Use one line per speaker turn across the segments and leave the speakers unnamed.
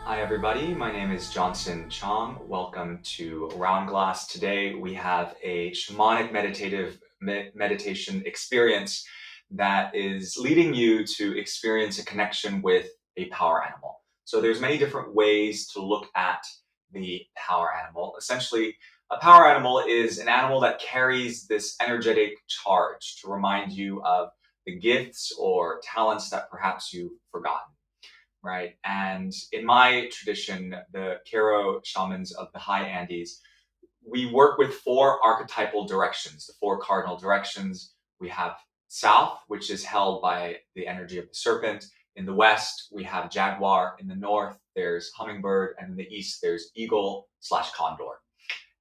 Hi everybody, my name is Johnson Chong. Welcome to Round Glass. Today we have a shamanic meditation experience that is leading you to experience a connection with a power animal. So there's many different ways to look at the power animal. Essentially, a power animal is an animal that carries this energetic charge to remind you of the gifts or talents that perhaps you've forgotten. Right. And in my tradition, the Kero shamans of the high Andes, we work with four archetypal directions, the four cardinal directions. We have south, which is held by the energy of the serpent. In the west, we have jaguar. In the north, there's hummingbird. And in the east, there's eagle/condor.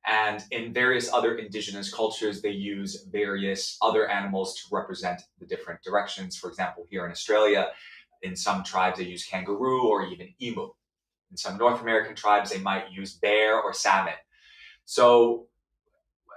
And in various other indigenous cultures, they use various other animals to represent the different directions. For example, here in Australia, in some tribes, they use kangaroo or even emu. In some North American tribes, they might use bear or salmon. So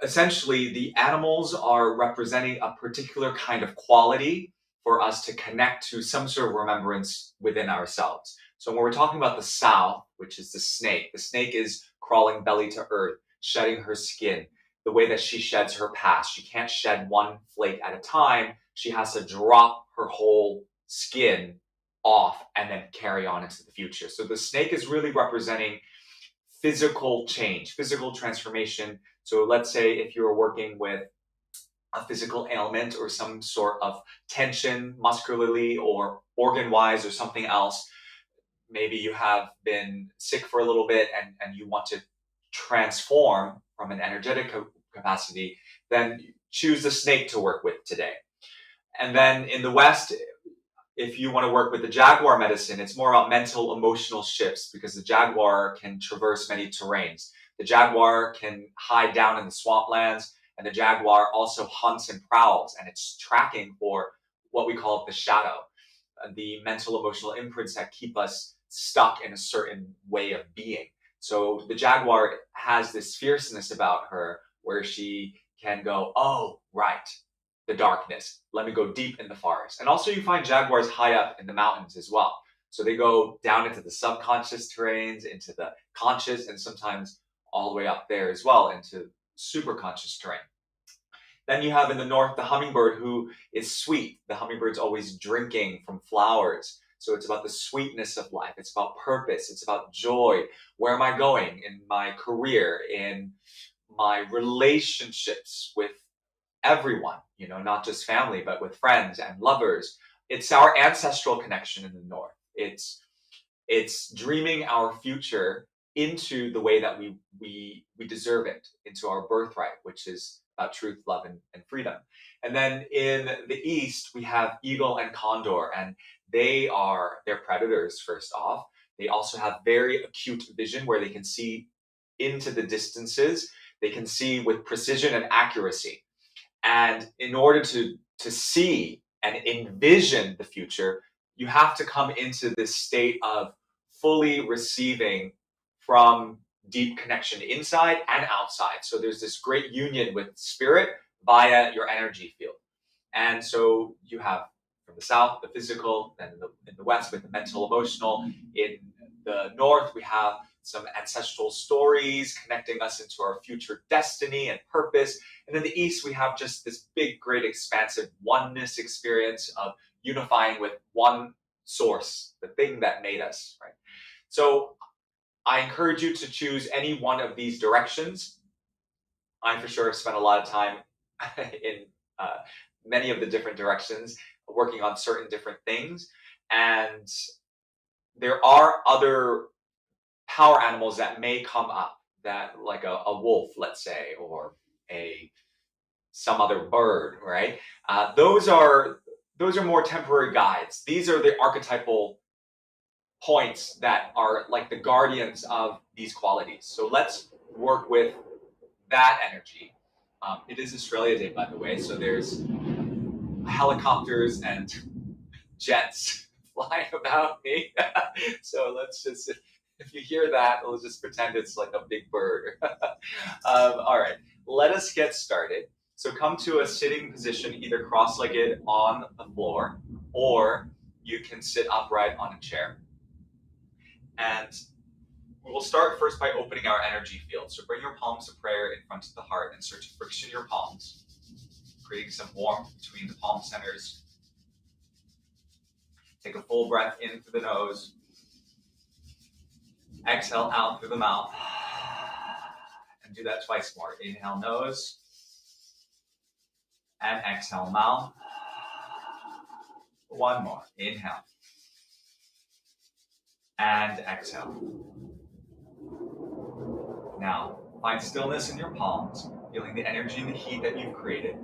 essentially, the animals are representing a particular kind of quality for us to connect to some sort of remembrance within ourselves. So when we're talking about the South, which is the snake is crawling belly to earth, shedding her skin. The way that she sheds her past, she can't shed one flake at a time. She has to drop her whole skin off and then carry on into the future. So the snake is really representing physical change, physical transformation. So let's say if you're working with a physical ailment or some sort of tension muscularly or organ-wise or something else, maybe you have been sick for a little bit and you want to transform from an energetic capacity, then choose the snake to work with today. And then in the West, if you want to work with the jaguar medicine, it's more about mental, emotional shifts because the jaguar can traverse many terrains. The jaguar can hide down in the swamplands, and the jaguar also hunts and prowls, and it's tracking for what we call the shadow, the mental, emotional imprints that keep us stuck in a certain way of being. So the jaguar has this fierceness about her where she can go, oh, right, the darkness. Let me go deep in the forest. And also you find jaguars high up in the mountains as well. So they go down into the subconscious terrains, into the conscious, and sometimes all the way up there as well into super conscious terrain. Then you have in the north the hummingbird, who is sweet. The hummingbird's always drinking from flowers. So it's about the sweetness of life. It's about purpose. It's about joy. Where am I going in my career, in my relationships with everyone, not just family, but with friends and lovers. It's our ancestral connection in the north. It's dreaming our future into the way that we deserve it, into our birthright, which is about truth, love, and freedom. And then in the east, we have eagle and condor, and they're predators, first off. They also have very acute vision where they can see into the distances. They can see with precision and accuracy. And in order to see and envision the future, you have to come into this state of fully receiving from deep connection inside and outside. So there's this great union with spirit via your energy field. And so you have from the south, the physical, then in the west with the mental, emotional. In the north, we have some ancestral stories connecting us into our future destiny and purpose. And in the east, we have just this big, great, expansive oneness experience of unifying with one source, the thing that made us, right? So I encourage you to choose any one of these directions. I for sure have spent a lot of time in many of the different directions, working on certain different things. And there are other power animals that may come up, that like a wolf, let's say, or some other bird, right? Those are more temporary guides. These are the archetypal points that are like the guardians of these qualities. So let's work with that energy. It is Australia Day, by the way, so there's helicopters and jets flying about me. So let's just, if you hear that, we'll just pretend it's like a big bird. All right, let us get started. So come to a sitting position, either cross-legged on the floor, or you can sit upright on a chair. And We'll start first by opening our energy field. So bring your palms of prayer in front of the heart and start to friction your palms, creating some warmth between the palm centers. Take a full breath in through the nose. Exhale out through the mouth. And do that twice more. Inhale, nose. And exhale, mouth. One more. Inhale. And exhale. Now, find stillness in your palms, feeling the energy and the heat that you've created.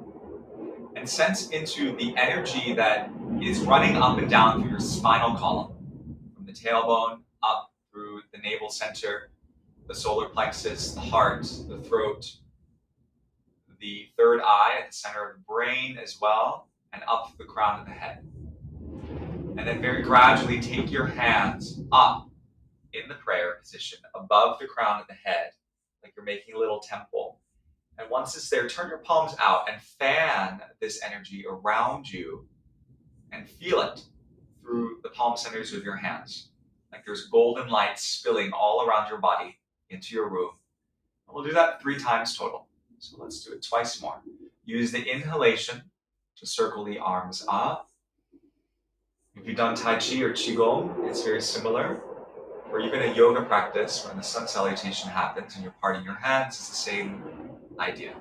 And sense into the energy that is running up and down through your spinal column, from the tailbone up through the navel center, the solar plexus, the heart, the throat, the third eye at the center of the brain as well, and up to the crown of the head. And then very gradually take your hands up in the prayer position above the crown of the head, like you're making a little temple. And once it's there, turn your palms out and fan this energy around you and feel it through the palm centers of your hands. Like there's golden light spilling all around your body into your room. And we'll do that 3 times total. So let's do it twice more. Use the inhalation to circle the arms up. If you've done Tai Chi or Qigong, it's very similar. Or even a yoga practice when the sun salutation happens and you're parting your hands, it's the same idea.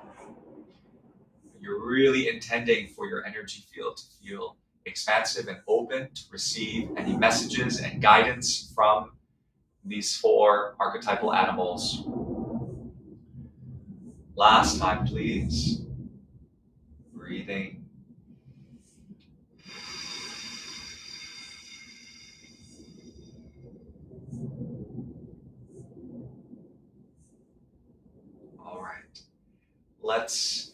You're really intending for your energy field to feel expansive and open to receive any messages and guidance from these 4 archetypal animals. Last time, please. Breathing. All right. Let's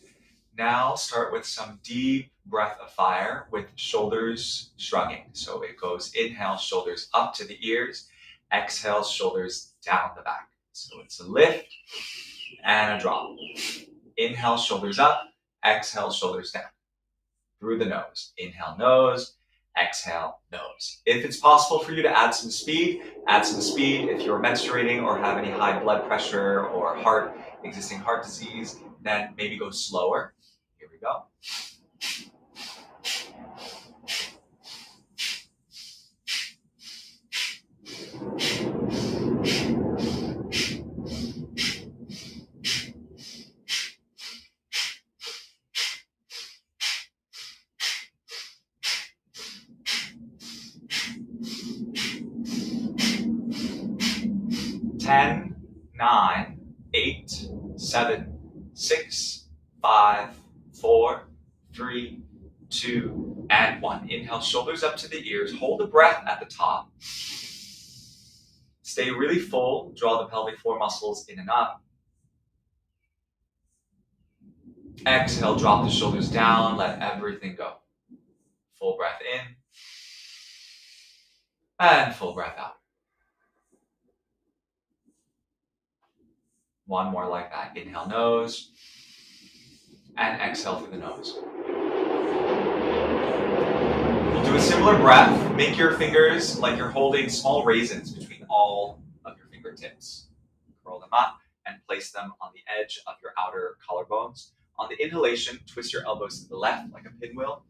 now start with some deep breath of fire with shoulders shrugging. So it goes inhale, shoulders up to the ears. Exhale, shoulders down the back. So it's a lift and a drop. Inhale, shoulders up. Exhale, shoulders down. Through the nose. Inhale, nose. Exhale, nose. If it's possible for you to add some speed, add some speed. If you're menstruating or have any high blood pressure or existing heart disease, then maybe go slower. Here we go. Ten, 9, 8, 7, 6, 5, 4, 3, 2, and 1. Inhale, shoulders up to the ears. Hold the breath at the top. Stay really full. Draw the pelvic floor muscles in and up. Exhale, drop the shoulders down. Let everything go. Full breath in. And full breath out. One more like that. Inhale, nose. And exhale through the nose. We'll do a similar breath. Make your fingers like you're holding small raisins between all of your fingertips. Curl them up and place them on the edge of your outer collarbones. On the inhalation, twist your elbows to the left like a pinwheel.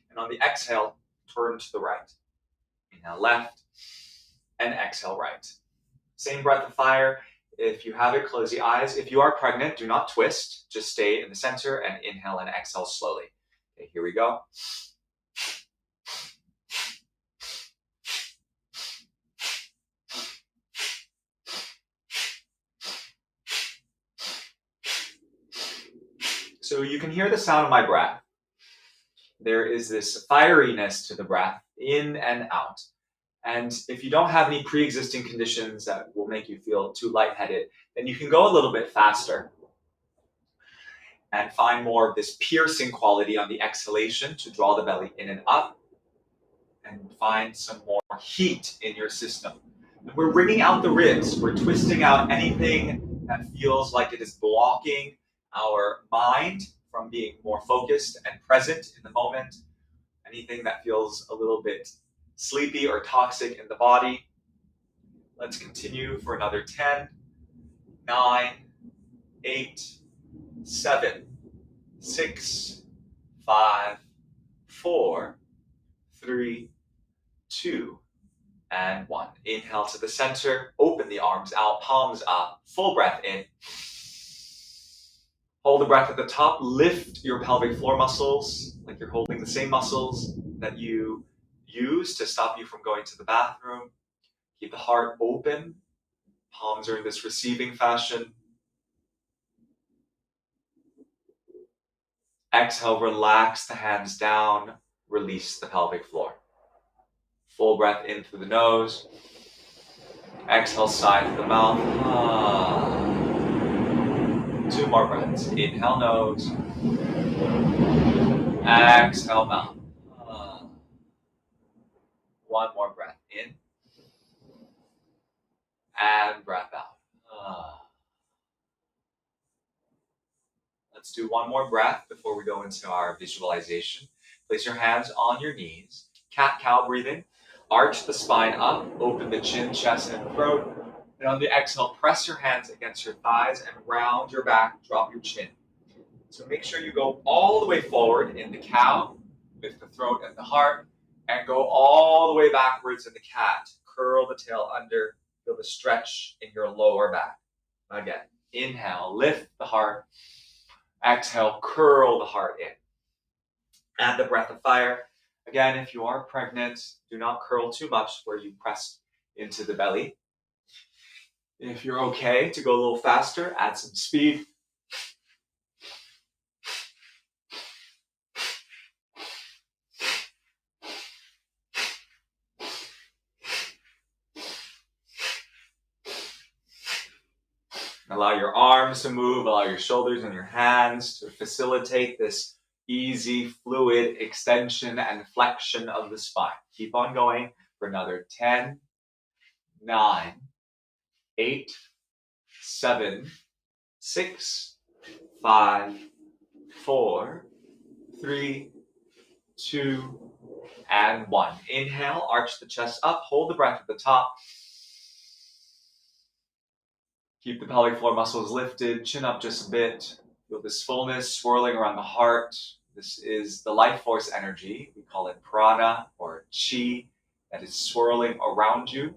And on the exhale, turn to the right. Inhale left and exhale right. Same breath of fire. If you have it, close the eyes. If you are pregnant, do not twist. Just stay in the center and inhale and exhale slowly. Okay, here we go. So you can hear the sound of my breath. There is this fieriness to the breath, in and out. And if you don't have any pre-existing conditions that will make you feel too lightheaded, then you can go a little bit faster and find more of this piercing quality on the exhalation to draw the belly in and up and find some more heat in your system. And we're wringing out the ribs. We're twisting out anything that feels like it is blocking our mind from being more focused and present in the moment. Anything that feels a little bit sleepy or toxic in the body. Let's continue for another 10, 9, 8, 7, 6, 5, 4, 3, 2, and 1. Inhale to the center, open the arms out, palms up, full breath in. Hold the breath at the top, lift your pelvic floor muscles like you're holding the same muscles that you use to stop you from going to the bathroom. Keep the heart open, palms are in this receiving fashion. Exhale, relax the hands down, release the pelvic floor. Full breath in through the nose. Exhale, sigh through the mouth. 2 more breaths. Inhale, nose. Exhale, mouth. 1 more breath in. And breath out. Let's do 1 more breath before we go into our visualization. Place your hands on your knees. Cat-cow breathing. Arch the spine up, open the chin, chest, and throat. And on the exhale, press your hands against your thighs and round your back, drop your chin. So make sure you go all the way forward in the cow with the throat and the heart, and go all the way backwards in the cat. Curl the tail under, feel the stretch in your lower back. Again, inhale, lift the heart. Exhale, curl the heart in. Add the breath of fire. Again, if you are pregnant, do not curl too much where you press into the belly. If you're okay to go a little faster, add some speed. Allow your arms to move, allow your shoulders and your hands to facilitate this easy, fluid extension and flexion of the spine. Keep on going for another 10, 9, 8, 7, 6, 5, 4, 3, 2, and 1. Inhale, arch the chest up, hold the breath at the top. Keep the pelvic floor muscles lifted, chin up just a bit. Feel this fullness swirling around the heart. This is the life force energy. We call it prana or chi that is swirling around you.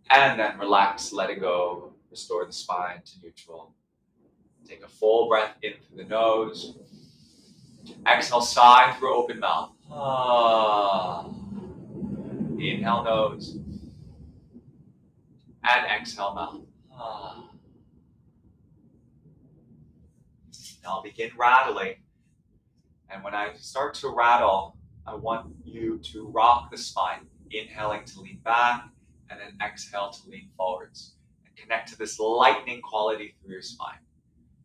And then relax, let it go. Restore the spine to neutral. Take a full breath in through the nose. Exhale, sigh through open mouth. Inhale, nose. And exhale, mouth. Now I'll begin rattling. And when I start to rattle, I want you to rock the spine, inhaling to lean back, and then exhale to lean forwards. And connect to this lightning quality through your spine.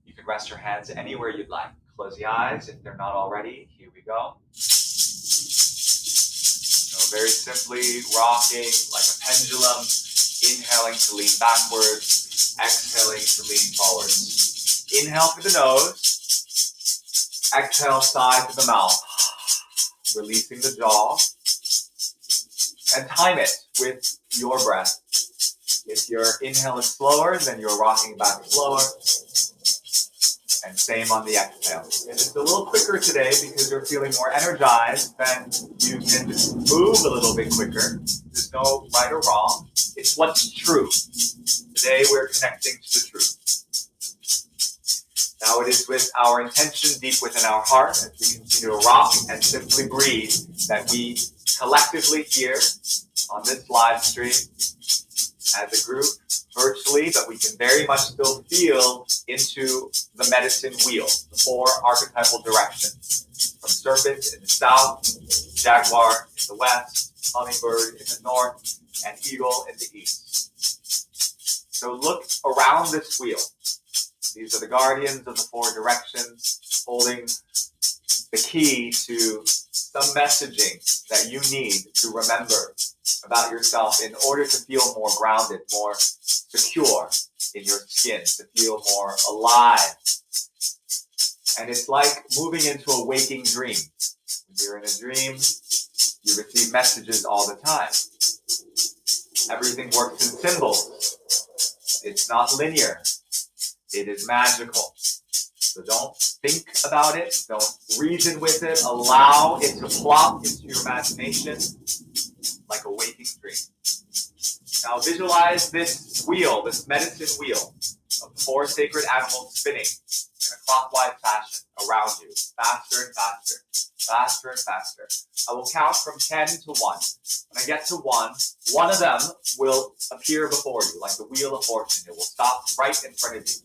You can rest your hands anywhere you'd like. Close the eyes if they're not already. Here we go. So very simply rocking like a pendulum, inhaling to lean backwards, exhaling to lean forwards. Inhale through the nose. Exhale, sigh through the mouth, releasing the jaw, and time it with your breath. If your inhale is slower, then you're rocking back slower, and same on the exhale. If it's a little quicker today because you're feeling more energized, then you can just move a little bit quicker. There's no right or wrong. It's what's true. Today we're connecting to the truth. Now it is with our intention deep within our heart as we continue to rock and simply breathe that we collectively here on this live stream as a group virtually, but we can very much still feel into the medicine wheel, the 4 archetypal directions. From serpent in the south, jaguar in the west, hummingbird in the north, and eagle in the east. So look around this wheel. These are the guardians of the 4 directions, holding the key to some messaging that you need to remember about yourself in order to feel more grounded, more secure in your skin, to feel more alive. And it's like moving into a waking dream. When you're in a dream, you receive messages all the time. Everything works in symbols. It's not linear. It is magical. So don't think about it. Don't reason with it. Allow it to plop into your imagination like a waking dream. Now visualize this wheel, this medicine wheel of 4 sacred animals spinning in a clockwise fashion around you, faster and faster, faster and faster. I will count from 10 to 1. When I get to 1, one of them will appear before you, like the wheel of fortune. It will stop right in front of you.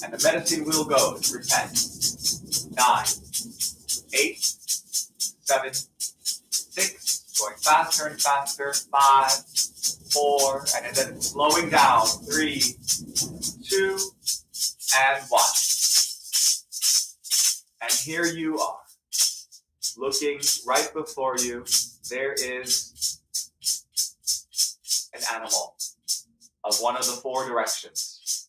And the medicine wheel goes through 10, 9, 8, 7, 6, going faster and faster, 5, 4, and then slowing down, 3, 2, and 1. And here you are, looking right before you. There is an animal of one of the 4 directions.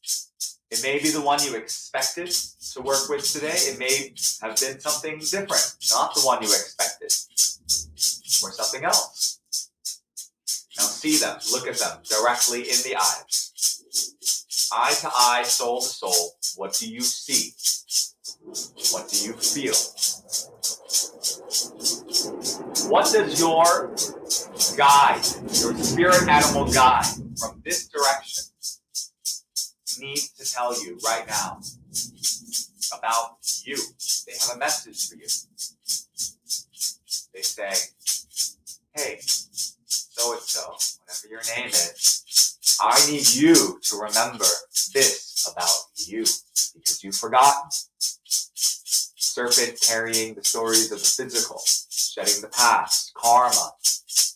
It may be the one you expected to work with today. It may have been something different, not the one you expected, or something else. Now see them, look at them directly in the eyes. Eye to eye, soul to soul. What do you see? What do you feel? What does your guide, your spirit animal guide from this direction need to tell you right now about you? They have a message for you. They say, hey, so-and-so, whatever your name is, I need you to remember this about you because you've forgotten. Serpent carrying the stories of the physical, shedding the past, karma,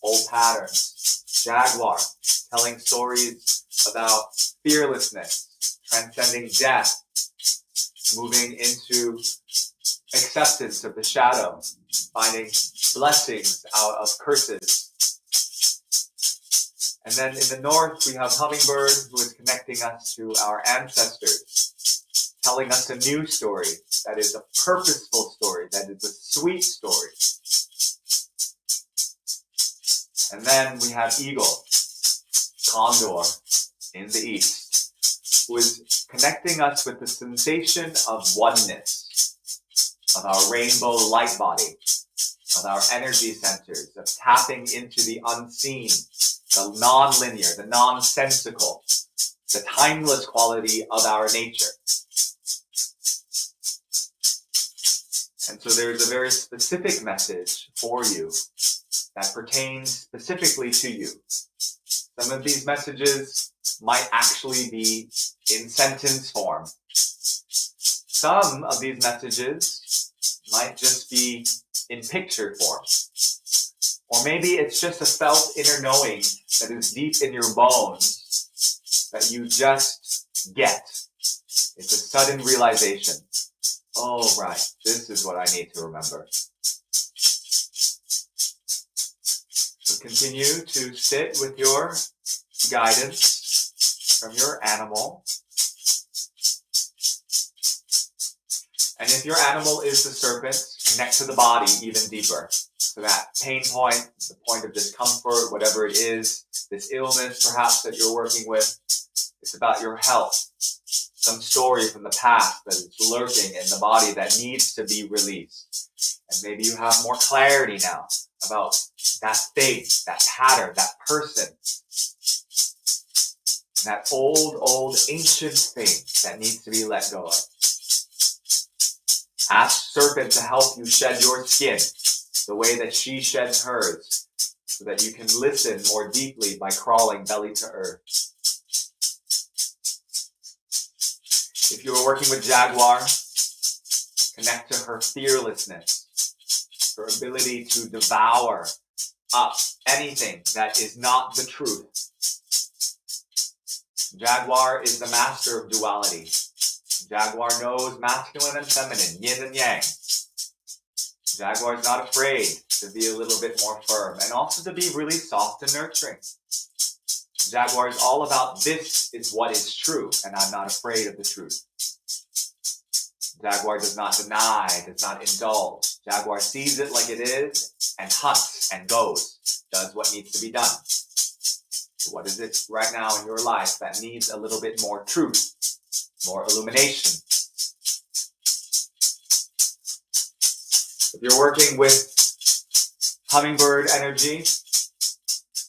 old patterns. Jaguar telling stories about fearlessness, transcending death, moving into acceptance of the shadow, finding blessings out of curses. And then in the north, we have Hummingbird, who is connecting us to our ancestors, telling us a new story that is a purposeful story, that is a sweet story. And then we have Eagle, Condor, in the east, who is connecting us with the sensation of oneness, of our rainbow light body, of our energy centers, of tapping into the unseen, the non-linear, the nonsensical, the timeless quality of our nature. And so there's a very specific message for you that pertains specifically to you. Some of these messages might actually be in sentence form. Some of these messages might just be in picture form. Or maybe it's just a felt inner knowing that is deep in your bones that you just get. It's a sudden realization. Oh, right, this is what I need to remember. So continue to sit with your guidance from your animal. And if your animal is the serpent, connect to the body even deeper. So that pain point, the point of discomfort, whatever it is, this illness perhaps that you're working with, it's about your health. Some story from the past that is lurking in the body that needs to be released. And maybe you have more clarity now about that faith, that pattern, that person, that old ancient thing that needs to be let go of. Ask Serpent to help you shed your skin the way that she sheds hers, so that you can listen more deeply by crawling belly to earth. If you are working with Jaguar, connect to her fearlessness, her ability to devour up anything that is not the truth. Jaguar is the master of duality. Jaguar knows masculine and feminine, yin and yang. Jaguar is not afraid to be a little bit more firm and also to be really soft and nurturing. Jaguar is all about this is what is true, and I'm not afraid of the truth. Jaguar does not deny, does not indulge. Jaguar sees it like it is and hunts and goes, does what needs to be done. What is it right now in your life that needs a little bit more truth, more illumination? If you're working with hummingbird energy,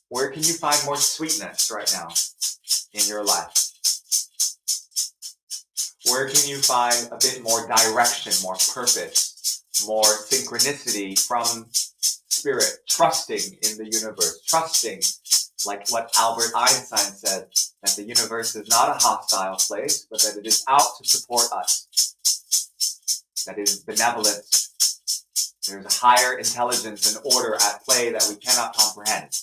where can you find more sweetness right now in your life? Where can you find a bit more direction, more purpose, more synchronicity from spirit, trusting in the universe, trusting, like what Albert Einstein said, that the universe is not a hostile place, but that it is out to support us, that it is benevolent. There's a higher intelligence and order at play that we cannot comprehend.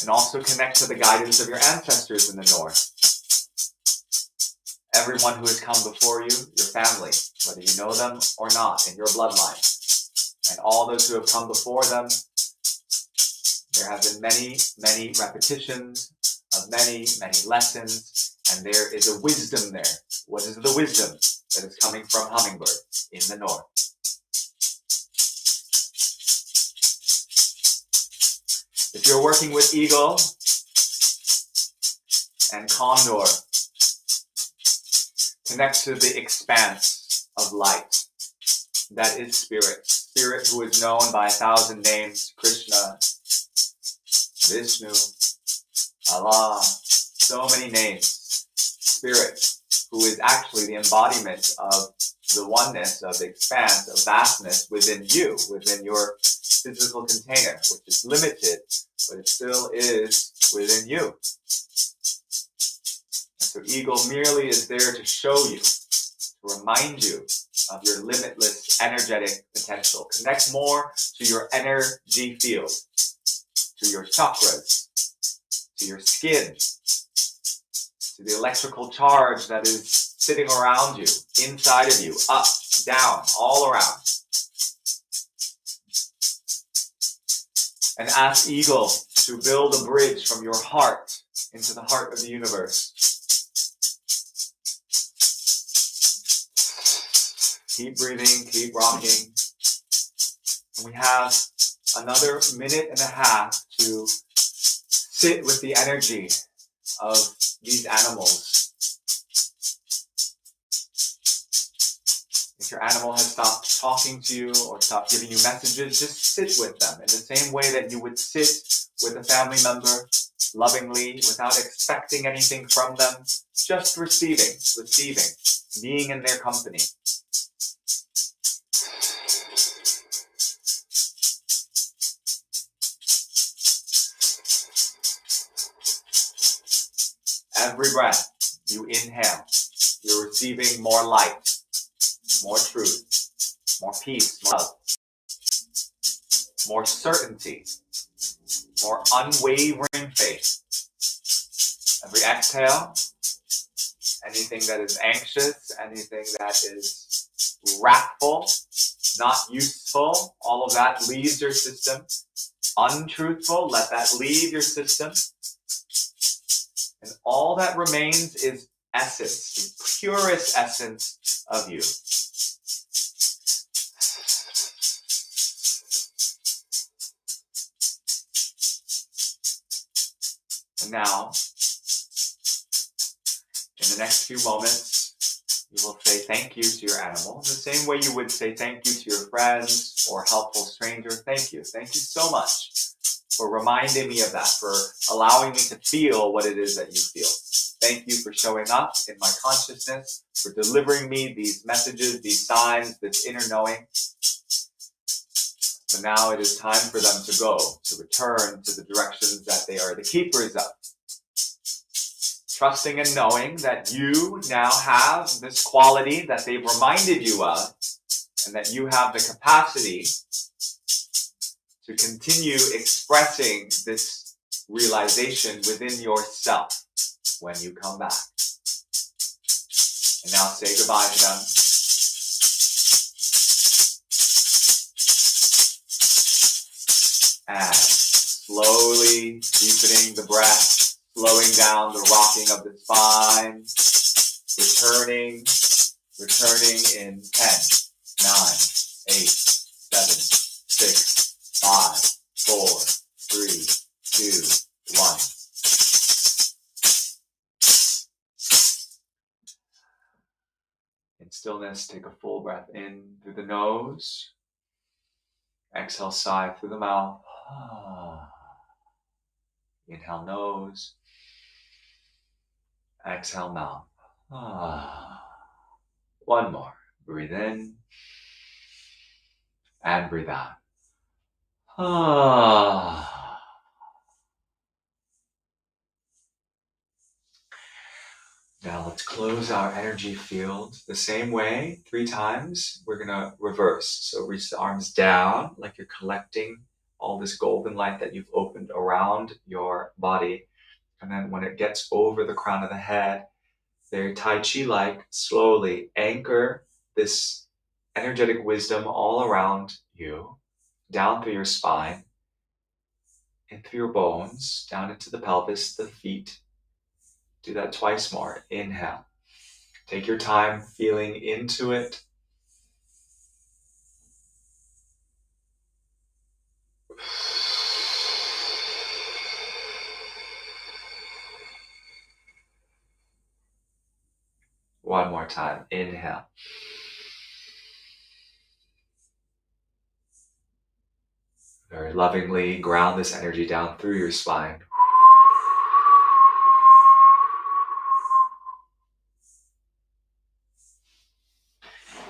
And also connect to the guidance of your ancestors in the north. Everyone who has come before you, your family, whether you know them or not, in your bloodline. And all those who have come before them, there have been many, many repetitions of many, many lessons, and there is a wisdom there. What is the wisdom that is coming from Hummingbird in the north? If you're working with eagle and condor, connect to the expanse of light. That is spirit. Spirit who is known by 1,000 names, Krishna, Vishnu, Allah, so many names. Spirit who is actually the embodiment of the oneness, of the expanse, of vastness within you, within your physical container, which is limited, but it still is within you. And so eagle merely is there to show you, to remind you of your limitless energetic potential. Connect more to your energy field, to your chakras, to your skin, to the electrical charge that is sitting around you, inside of you, up, down, all around. And ask eagle to build a bridge from your heart into the heart of the universe. Keep breathing, keep rocking. We have another minute and a half to sit with the energy of these animals. If your animal has stopped talking to you or stopped giving you messages, just sit with them in the same way that you would sit with a family member, lovingly, without expecting anything from them, just receiving, being in their company. Every breath you inhale, you're receiving more light, more truth, more peace, more love, more certainty, more unwavering faith. Every exhale, anything that is anxious, anything that is wrathful, not useful, all of that leaves your system. Untruthful, let that leave your system. And all that remains is essence, the purest essence of you. And now, in the next few moments, you will say thank you to your animal, the same way you would say thank you to your friends or helpful stranger. Thank you. Thank you so much for reminding me of that, for allowing me to feel what it is that you feel. Thank you for showing up in my consciousness, for delivering me these messages, these signs, this inner knowing. But now it is time for them to go, to return to the directions that they are the keepers of. Trusting and knowing that you now have this quality that they've reminded you of, and that you have the capacity to continue expressing this realization within yourself when you come back. And now say goodbye to them. And slowly deepening the breath, slowing down the rocking of the spine, returning in 10, 9, 8, 7, 6, 5, stillness, take a full breath in through the nose. Exhale, sigh through the mouth. Inhale, nose. Exhale, mouth. One more. Breathe in and breathe out. Now let's close our energy field the same way 3 times. We're gonna reverse. So reach the arms down like you're collecting all this golden light that you've opened around your body. And then when it gets over the crown of the head, very Tai Chi-like, slowly anchor this energetic wisdom all around you, down through your spine, in through your bones, down into the pelvis, the feet. Do that twice more. Inhale. Take your time feeling into it. One more time. Inhale. Very lovingly ground this energy down through your spine.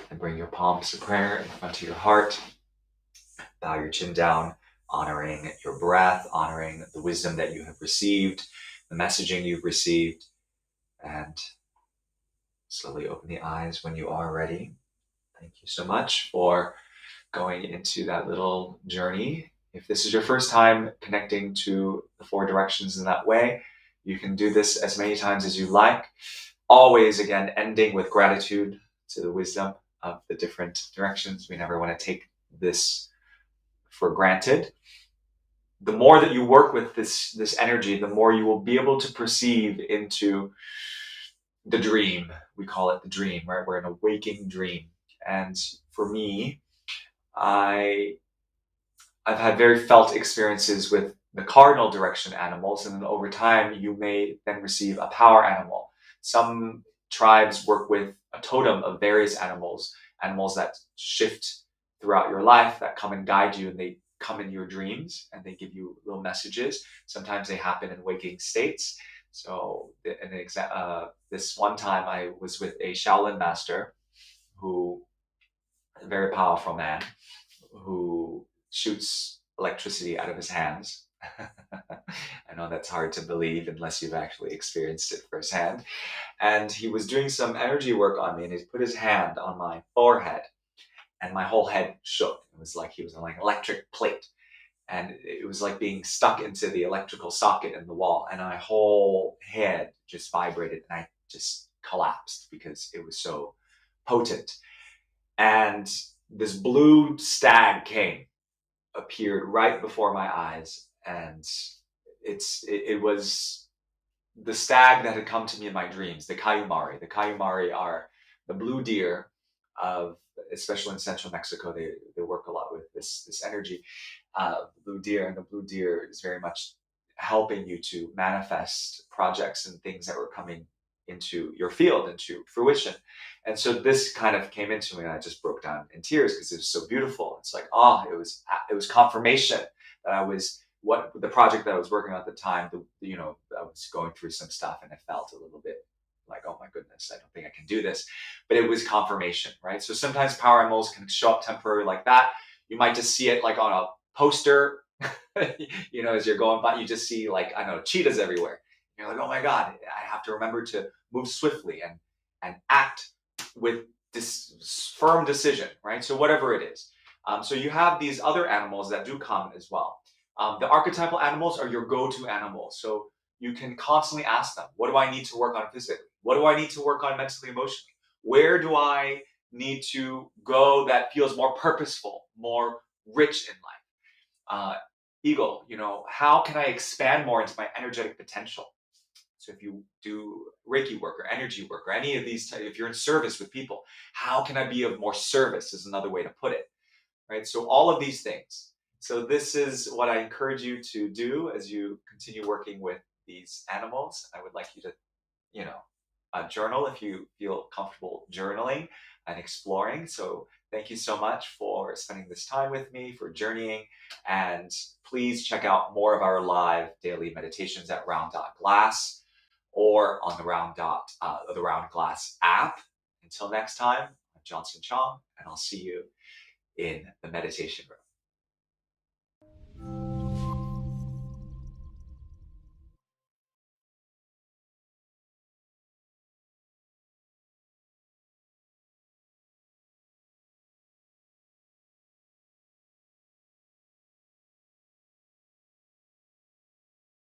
And bring your palms of prayer in front of your heart. Bow your chin down, honoring your breath, honoring the wisdom that you have received, the messaging you've received, and slowly open the eyes when you are ready. Thank you so much for going into that little journey. If this is your first time connecting to the 4 directions in that way, you can do this as many times as you like. Always, again, ending with gratitude to the wisdom of the different directions. We never want to take this for granted. The more that you work with this energy, the more you will be able to perceive into the dream. We call it the dream, right? We're in a waking dream. And for me, I've had very felt experiences with the cardinal direction animals, and then over time you may then receive a power animal. Some tribes work with a totem of various animals that shift throughout your life, that come and guide you, and they come in your dreams and they give you little messages. Sometimes they happen in waking states. So this one time I was with a Shaolin master, who a very powerful man, who shoots electricity out of his hands. I know that's hard to believe unless you've actually experienced it firsthand. And he was doing some energy work on me, and he put his hand on my forehead, and my whole head shook. It was like he was on like electric plate, and it was like being stuck into the electrical socket in the wall, and my whole head just vibrated, and I just collapsed because it was so potent. And this blue stag appeared right before my eyes, and it was the stag that had come to me in my dreams, the Kayumari. The Kayumari are the blue deer of, especially in central Mexico, they work a lot with this energy, blue deer, and the blue deer is very much helping you to manifest projects and things that were coming into your field, into fruition. And so this kind of came into me, and I just broke down in tears because it was so beautiful. It's like, it was confirmation that I was the project that I was working on at the time. I was going through some stuff, and I felt a little bit like, oh my goodness, I don't think I can do this. But it was confirmation, right? So sometimes power animals can show up temporarily like that. You might just see it like on a poster, as you're going by, you just see like, I don't know, cheetahs everywhere. You're like, oh my God, I have to remember to move swiftly and act with this firm decision, right? So whatever it is. So you have these other animals that do come as well. The archetypal animals are your go-to animals. So you can constantly ask them, what do I need to work on physically? What do I need to work on mentally, emotionally? Where do I need to go that feels more purposeful, more rich in life? Eagle, how can I expand more into my energetic potential? So if you do Reiki work or energy work or any of these, if you're in service with people, how can I be of more service is another way to put it, right? So all of these things. So this is what I encourage you to do as you continue working with these animals. I would like you to, journal if you feel comfortable journaling and exploring. So thank you so much for spending this time with me, for journeying, and please check out more of our live daily meditations at round.glass or on the the Round Glass app. Until next time, I'm Johnson Chong, and I'll see you in the meditation room.